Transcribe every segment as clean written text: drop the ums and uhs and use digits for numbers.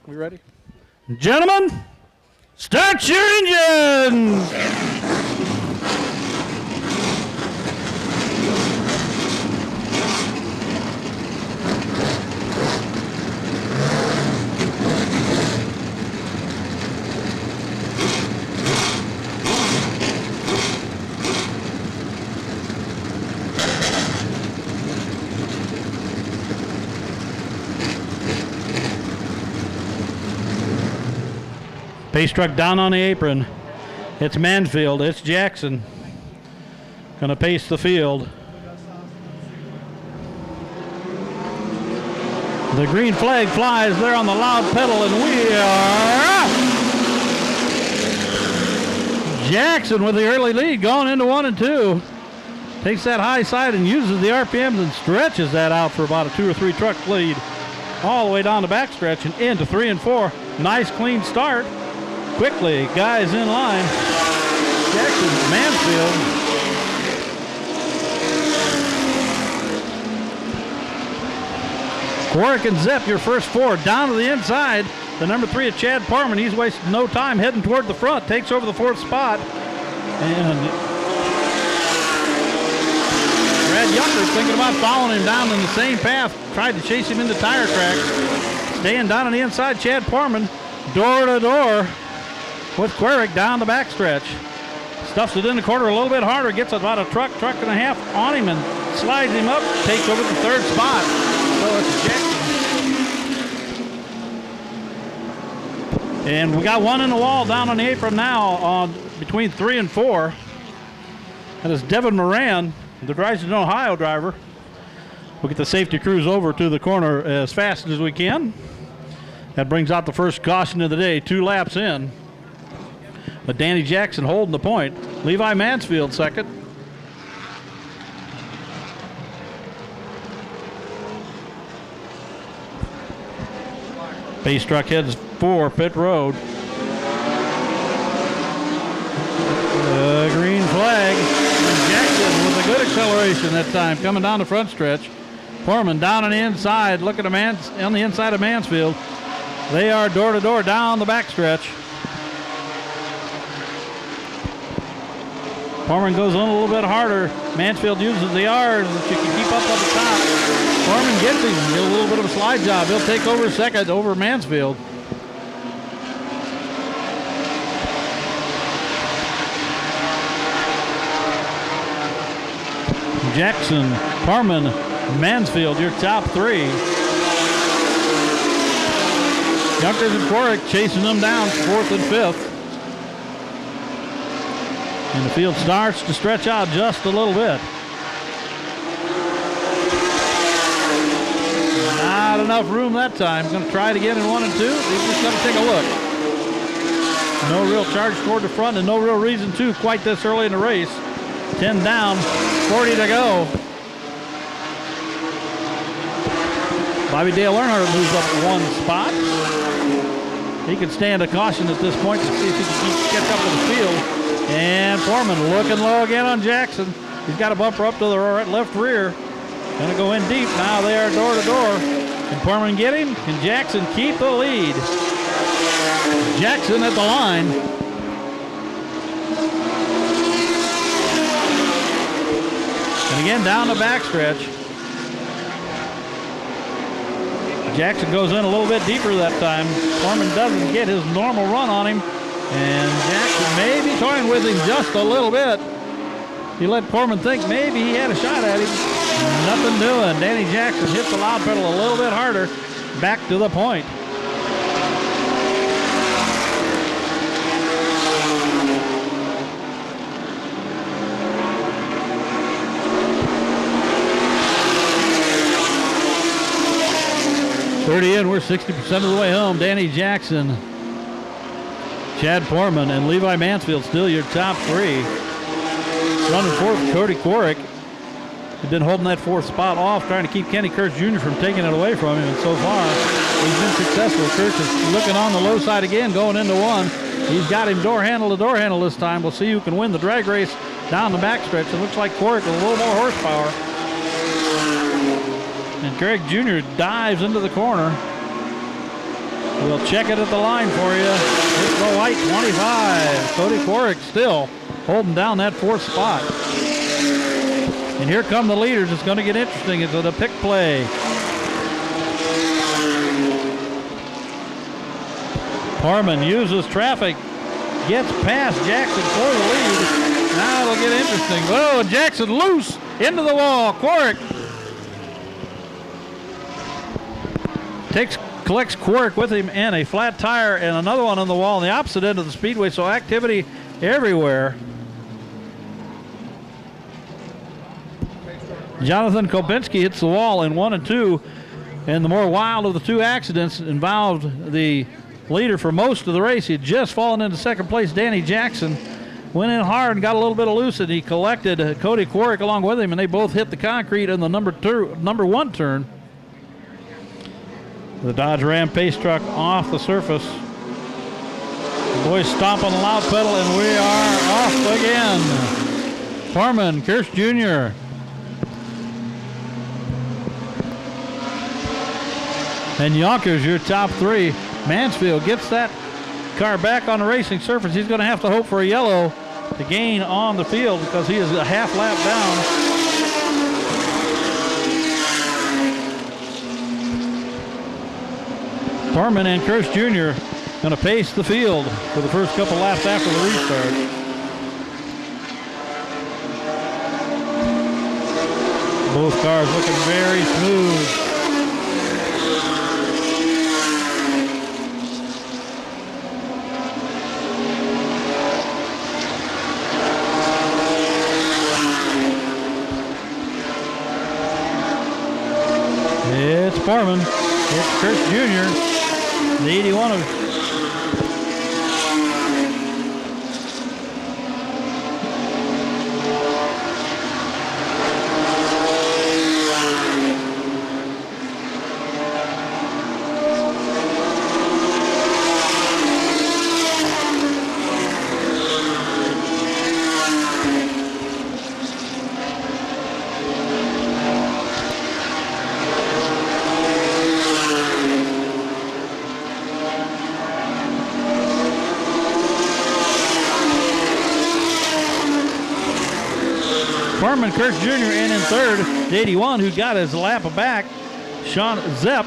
We ready? Gentlemen, start your engines! Pace truck down on the apron. It's Mansfield. It's Jackson. Going to pace the field. The green flag flies there on the loud pedal, and we are off. Jackson with the early lead going into 1 and 2. Takes that high side and uses the RPMs and stretches that out for about a 2 or 3 truck lead. All the way down the backstretch and into 3 and 4. Nice clean start. Quickly, guys in line. Jackson, Mansfield. Warwick and Zep, your first 4. Down to the inside. The number 3 of Chad Parman. He's wasted no time heading toward the front. Takes over the 4th spot. And Brad Younker's thinking about following him down in the same path. Tried to chase him into tire tracks. Staying down on the inside, Chad Parman. Door to door with Querick down the backstretch. Stuffs it in the corner a little bit harder, gets about a truck and a half on him and slides him up, takes over the 3rd spot. So it's Jackson. And we got one in the wall down on the apron now on between 3 and 4. That is Devin Moran, the Dryden, Ohio driver. We'll get the safety crews over to the corner as fast as we can. That brings out the first caution of the day, 2 laps in. But Danny Jackson holding the point. Levi Mansfield second. Pace truck heads for pit road. The green flag. And Jackson with a good acceleration that time, coming down the front stretch. Foreman down on the inside, looking at on the inside of Mansfield. They are door to door down the backstretch. Foreman goes on a little bit harder. Mansfield uses the R's that you can keep up on the top. Foreman gets him. Get a little bit of a slide job. He'll take over second over Mansfield. Jackson, Parman, Mansfield, your top 3. Yonkers and Querick chasing them down 4th and 5th. And the field starts to stretch out just a little bit. Not enough room that time. Going to try it again in 1 and 2. He's just going to take a look. No real charge toward the front and no real reason to quite this early in the race. 10 down, 40 to go. Bobby Dale Earnhardt moves up 1 spot. He can stand a caution at this point to see if he can catch up with the field. And Foreman looking low again on Jackson. He's got a bumper up to the left rear. Gonna go in deep. Now they are door to door. Can Foreman get him? Can Jackson keep the lead? Jackson at the line. And again down the backstretch. Jackson goes in a little bit deeper that time. Foreman doesn't get his normal run on him. And Jackson may be toying with him just a little bit. He let Foreman think maybe he had a shot at him. Nothing doing. Danny Jackson hits the loud pedal a little bit harder. Back to the point. .30 in, we're 60% of the way home. Danny Jackson, Chad Foreman, and Levi Mansfield still your top 3. Running 4th, Cody Querick. He's been holding that 4th spot off, trying to keep Kenny Kurtz Jr. from taking it away from him, and so far he's been successful. Kurtz is looking on the low side again, going into 1. He's got him door handle to door handle this time. We'll see who can win the drag race down the backstretch. It looks like Querick with a little more horsepower. And Greg Jr. dives into the corner. We'll check it at the line for you. It's the white 25. Cody Quarrick still holding down that 4th spot. And here come the leaders. It's going to get interesting. It's a pick play. Harmon uses traffic, gets past Jackson for the lead. Now it'll get interesting. Oh, and Jackson loose into the wall. Quarrick collects Quarrick with him and a flat tire and another one on the wall on the opposite end of the speedway. So activity everywhere. Jonathan Kobinski hits the wall in 1 and 2, and the more wild of the 2 accidents involved the leader for most of the race. He had just fallen into 2nd place. Danny Jackson went in hard and got a little bit of loose, and he collected Cody Quarrick along with him, and they both hit the concrete in the number 1 turn. The Dodge Ram pace truck off the surface. The boys stomp on the loud pedal, and we are off again. Foreman, Kirsch Jr. And Yonkers, your top 3. Mansfield gets that car back on the racing surface. He's going to have to hope for a yellow to gain on the field because he is a half lap down. Foreman and Kirsch Jr. going to pace the field for the first couple laps after the restart. Both cars looking very smooth. It's Foreman. It's Kirsch Jr. The 81 of Foreman, Kirsch Jr. in 3rd. The 81 who got his lap back, Sean Zepp.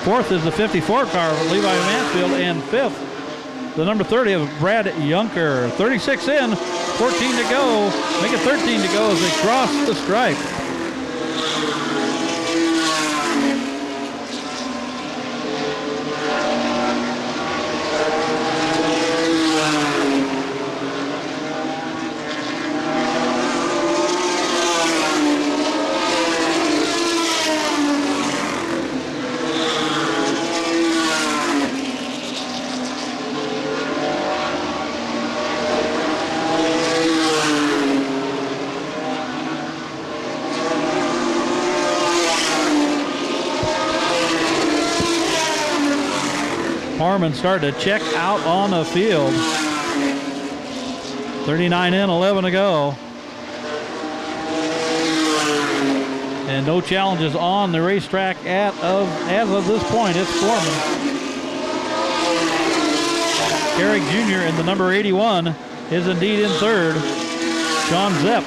4th is the 54 car of Levi Mansfield, and 5th, the number 30 of Brad Yunker. 36 in, 14 to go. Make it 13 to go as they cross the stripe. Harmon started to check out on the field. 39 in, 11 to go. And no challenges on the racetrack as of this point. It's Foreman. Carrick Jr. in the number 81 is indeed in 3rd. Sean Zepp.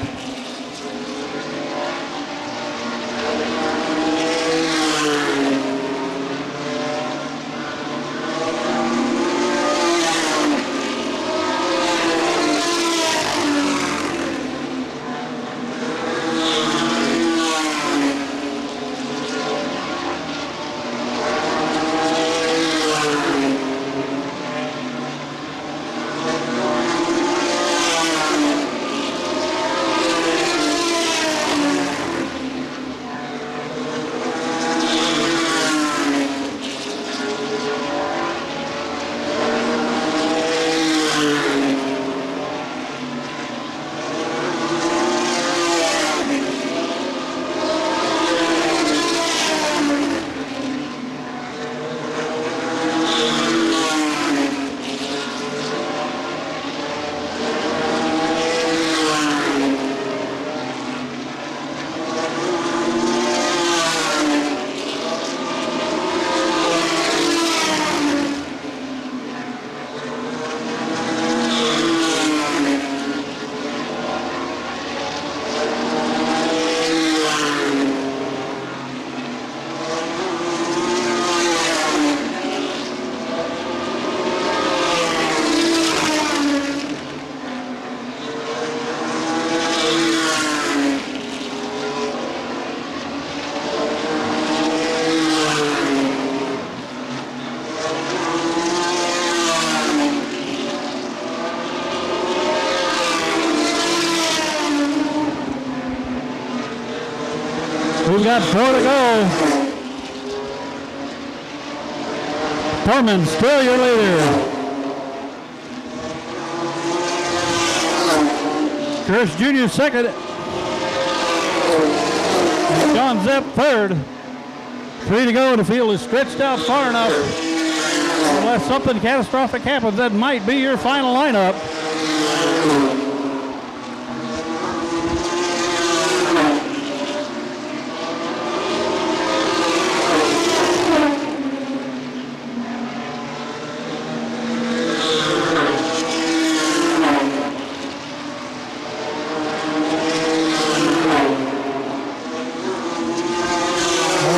We've got 4 to go. Portman still your leader. Chris Jr. second. And Sean Zepp third. 3 to go. The field is stretched out far enough. Unless something catastrophic happens, that might be your final lineup.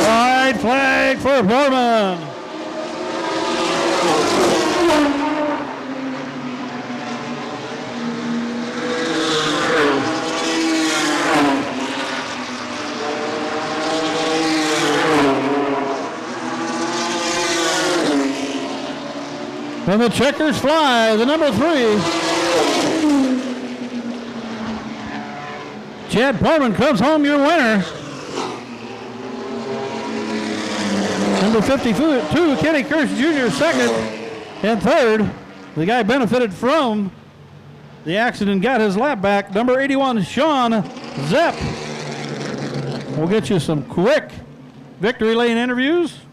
White flag for Portman. And the checkers fly, the number 3. Chad Portman comes home your winner. Number 52, Kenny Kirsch Jr. second. And third, the guy benefited from the accident, got his lap back. Number 81, Sean Zepp. We'll get you some quick victory lane interviews.